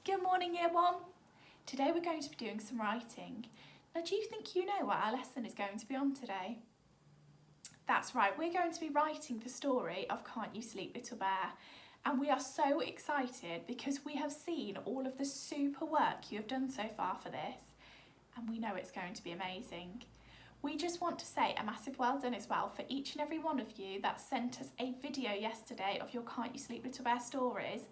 Good morning, Year 1. Today we're going to be doing some writing. Now, do you think you know what our lesson is going to be on today? That's right, we're going to be writing the story of Can't You Sleep, Little Bear? And we are so excited because we have seen all of the super work you have done so far for this, and we know it's going to be amazing. We just want to say a massive well done as well for each and every one of you that sent us a video yesterday of your Can't You Sleep, Little Bear stories.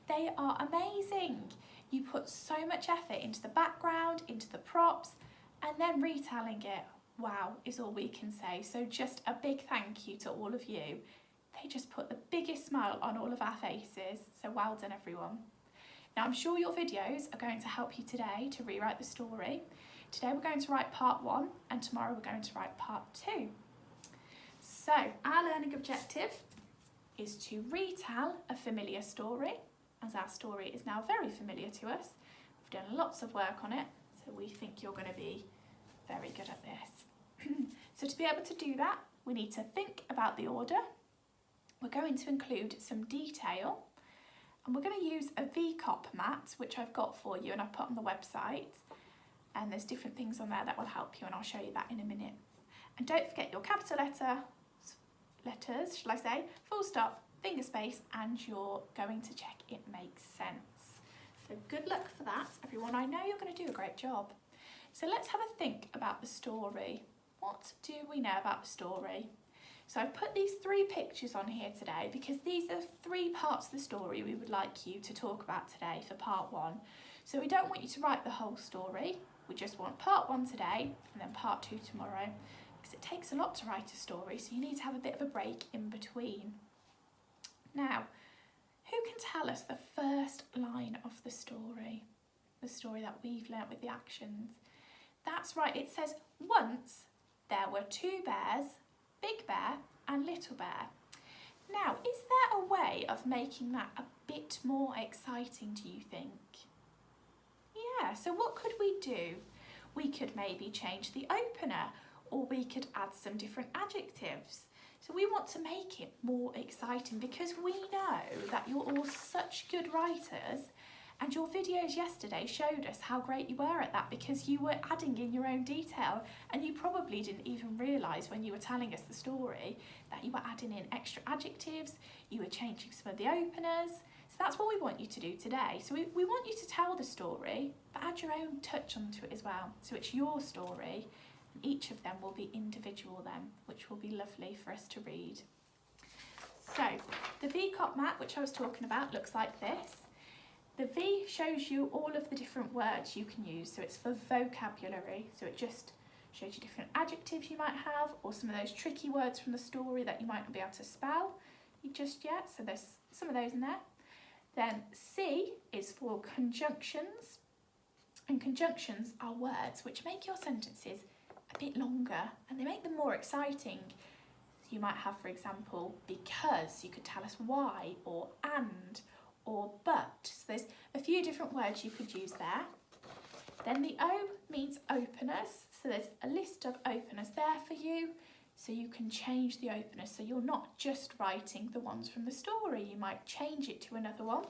They are amazing. You put so much effort into the background, into the props, and then retelling it. Wow, is all we can say. So just a big thank you to all of you. They just put the biggest smile on all of our faces. So well done, everyone. Now, I'm sure your videos are going to help you today to rewrite the story. Today we're going to write part 1 and tomorrow we're going to write part 2. So our learning objective is to retell a familiar story, as our story is now very familiar to us. We've done lots of work on it, so we think you're going to be very good at this. So to be able to do that, we need to think about the order. We're going to include some detail, and we're going to use a VCOP mat, which I've got for you and I've put on the website. And there's different things on there that will help you, and I'll show you that in a minute. And don't forget your capital letters, shall I say, full stop, finger space, and you're going to check it makes sense. So good luck for that, everyone. I know you're going to do a great job. So let's have a think about the story. What do we know about the story? So I've put these 3 pictures on here today because these are 3 parts of the story we would like you to talk about today for part 1. So we don't want you to write the whole story. We just want part 1 today and then part 2 tomorrow, because it takes a lot to write a story, so you need to have a bit of a break in between. Now, who can tell us the first line of the story that we've learnt with the actions? That's right, it says, once there were 2 bears, Big Bear and Little Bear. Now, is there a way of making that a bit more exciting, do you think? Yeah, so what could we do? We could maybe change the opener, or we could add some different adjectives. So we want to make it more exciting because we know that you're all such good writers, and your videos yesterday showed us how great you were at that because you were adding in your own detail, and you probably didn't even realise when you were telling us the story that you were adding in extra adjectives, you were changing some of the openers. So that's what we want you to do today. So we want you to tell the story, but add your own touch onto it as well. So it's your story, and each of them will be individual then, which will be lovely for us to read. So the VCOP mat, which I was talking about, looks like this. The V shows you all of the different words you can use. So it's for vocabulary. So it just shows you different adjectives you might have, or some of those tricky words from the story that you might not be able to spell just yet. So there's some of those in there. Then C is for conjunctions, and conjunctions are words which make your sentences a bit longer and they make them more exciting. So you might have, for example, because, you could tell us why, or and, or but. So there's a few different words you could use there. Then the O means openers, so there's a list of openers there for you. So you can change the opener, so you're not just writing the ones from the story, you might change it to another one.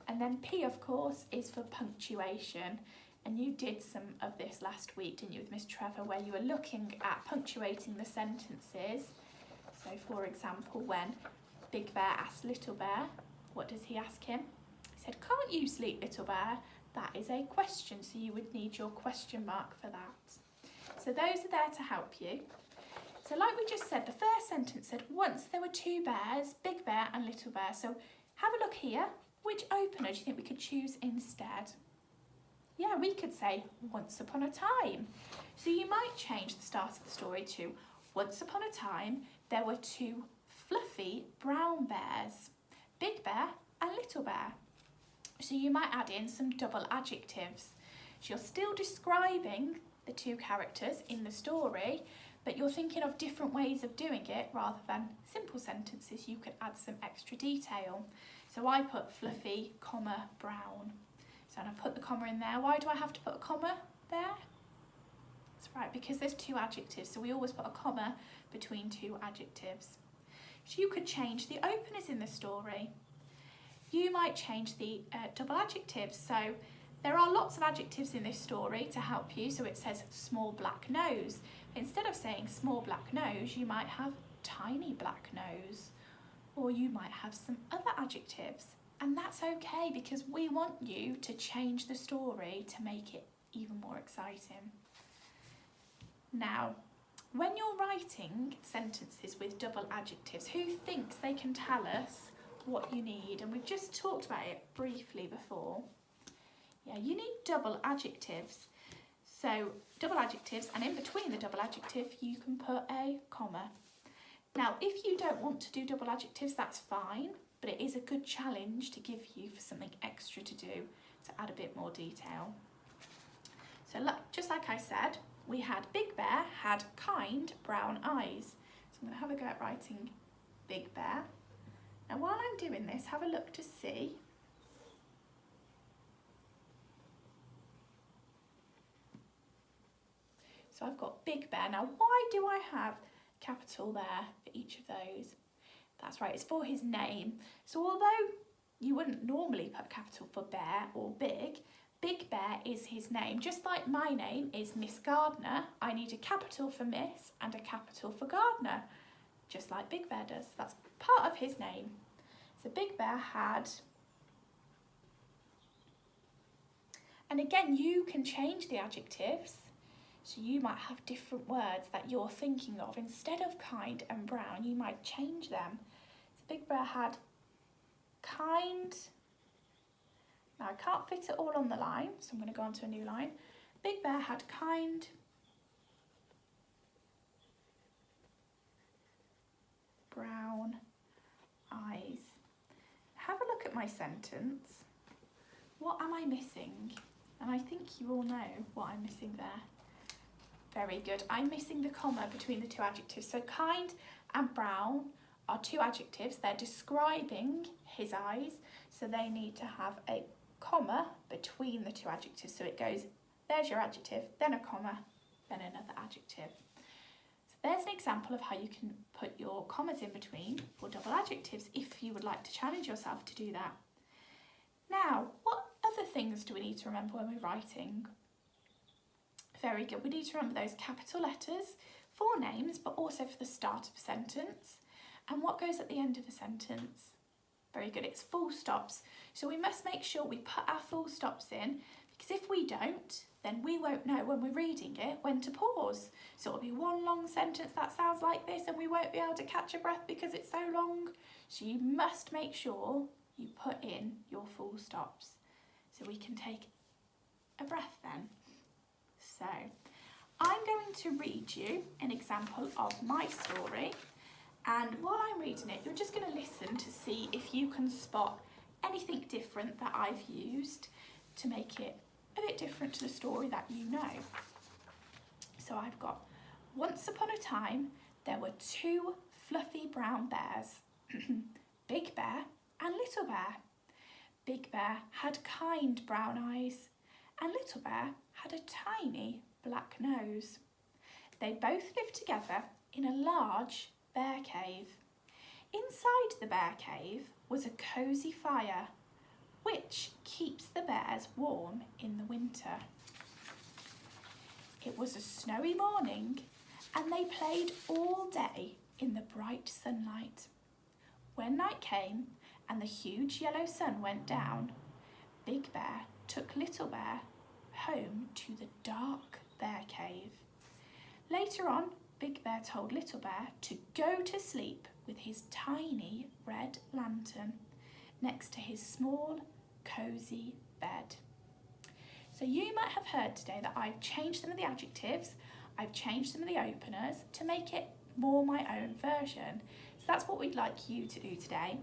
And then P, of course, is for punctuation. And you did some of this last week, didn't you, with Miss Trevor, where you were looking at punctuating the sentences. So for example, when Big Bear asked Little Bear, what does he ask him? He said, can't you sleep, Little Bear? That is a question, so you would need your question mark for that. So those are there to help you. So like we just said, the first sentence said, once there were 2 bears, Big Bear and Little Bear. So have a look here. Which opener do you think we could choose instead? Yeah, we could say, once upon a time. So you might change the start of the story to, once upon a time, there were 2 fluffy brown bears, Big Bear and Little Bear. So you might add in some double adjectives. So you're still describing the 2 characters in the story, but you're thinking of different ways of doing it rather than simple sentences. You could add some extra detail. So I put fluffy, comma, brown. So I put the comma in there. Why do I have to put a comma there? That's right, because there's 2 adjectives. So we always put a comma between 2 adjectives. So you could change the openers in the story. you might change the double adjectives. So there are lots of adjectives in this story to help you. So it says small black nose. Instead of saying small black nose, you might have tiny black nose, or you might have some other adjectives. And that's okay, because we want you to change the story to make it even more exciting. Now, when you're writing sentences with double adjectives, who thinks they can tell us what you need? And we've just talked about it briefly before. Yeah, you need double adjectives. So double adjectives, and in between the double adjective you can put a comma. Now if you don't want to do double adjectives, that's fine, but it is a good challenge to give you for something extra to do, to add a bit more detail. So look, just like I said, we had Big Bear had kind brown eyes. So I'm going to have a go at writing Big Bear. Now while I'm doing this, have a look to see so I've got Big Bear. Now why do I have capital there for each of those? That's right, it's for his name. So although you wouldn't normally put capital for bear or big, Big Bear is his name. Just like my name is Miss Gardner, I need a capital for Miss and a capital for Gardner, just like Big Bear does. That's part of his name. So Big Bear had, and again you can change the adjectives, so you might have different words that you're thinking of. Instead of kind and brown, you might change them. So Big Bear had kind. Now I can't fit it all on the line, so I'm going to go on to a new line. Big Bear had kind brown eyes. Have a look at my sentence. What am I missing? And I think you all know what I'm missing there. Very good. I'm missing the comma between the two adjectives. So kind and brown are two adjectives. They're describing his eyes, so they need to have a comma between the two adjectives. So it goes, there's your adjective, then a comma, then another adjective. So there's an example of how you can put your commas in between for double adjectives if you would like to challenge yourself to do that. Now, what other things do we need to remember when we're writing? Very good. We need to remember those capital letters for names, but also for the start of a sentence. And what goes at the end of a sentence? Very good. It's full stops. So we must make sure we put our full stops in, because if we don't, then we won't know when we're reading it when to pause. So it'll be one long sentence that sounds like this and we won't be able to catch a breath because it's so long. So you must make sure you put in your full stops so we can take a breath then. So I'm going to read you an example of my story, and while I'm reading it, you're just going to listen to see if you can spot anything different that I've used to make it a bit different to the story that you know. So I've got, once upon a time there were two fluffy brown bears, Big Bear and Little Bear. Big Bear had kind brown eyes and Little Bear had a tiny black nose. They both lived together in a large bear cave. Inside the bear cave was a cosy fire, which keeps the bears warm in the winter. It was a snowy morning and they played all day in the bright sunlight. When night came and the huge yellow sun went down, Big Bear took Little Bear home to the dark bear cave. Later on, Big Bear told Little Bear to go to sleep with his tiny red lantern next to his small, cosy bed. So you might have heard today that I've changed some of the adjectives, I've changed some of the openers to make it more my own version. So that's what we'd like you to do today.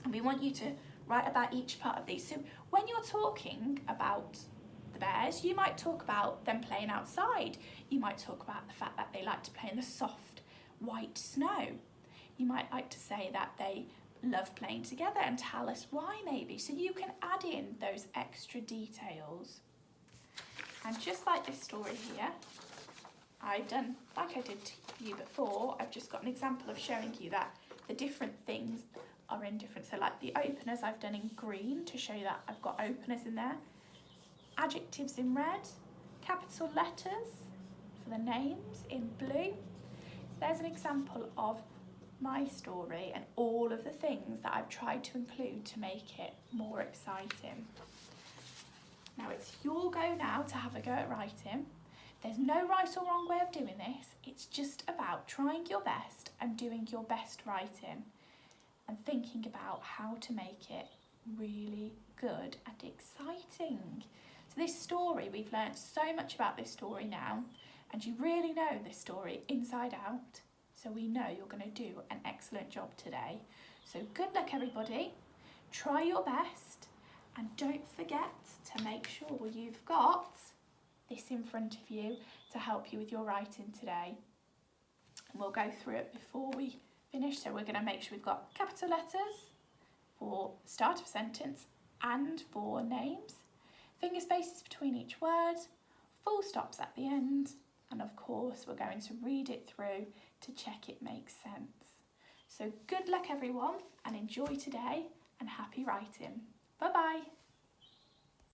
And we want you to write about each part of these. So when you're talking about the bears, you might talk about them playing outside. You might talk about the fact that they like to play in the soft white snow. You might like to say that they love playing together and tell us why maybe. So you can add in those extra details. And just like this story here, I've done, like I did to you before, I've just got an example of showing you that the different things are in different, so like the openers I've done in green to show that I've got openers in there. Adjectives in red, capital letters for the names in blue. So there's an example of my story and all of the things that I've tried to include to make it more exciting. Now it's your go now to have a go at writing. There's no right or wrong way of doing this. It's just about trying your best and doing your best writing and thinking about how to make it really good and exciting. So this story, we've learnt so much about this story now, and you really know this story inside out. So we know you're going to do an excellent job today. So good luck everybody, try your best, and don't forget to make sure you've got this in front of you to help you with your writing today. And we'll go through it before we finish. So we're going to make sure we've got capital letters for start of a sentence and for names, finger spaces between each word, full stops at the end, and of course we're going to read it through to check it makes sense. So good luck everyone, and enjoy today, and happy writing. Bye bye.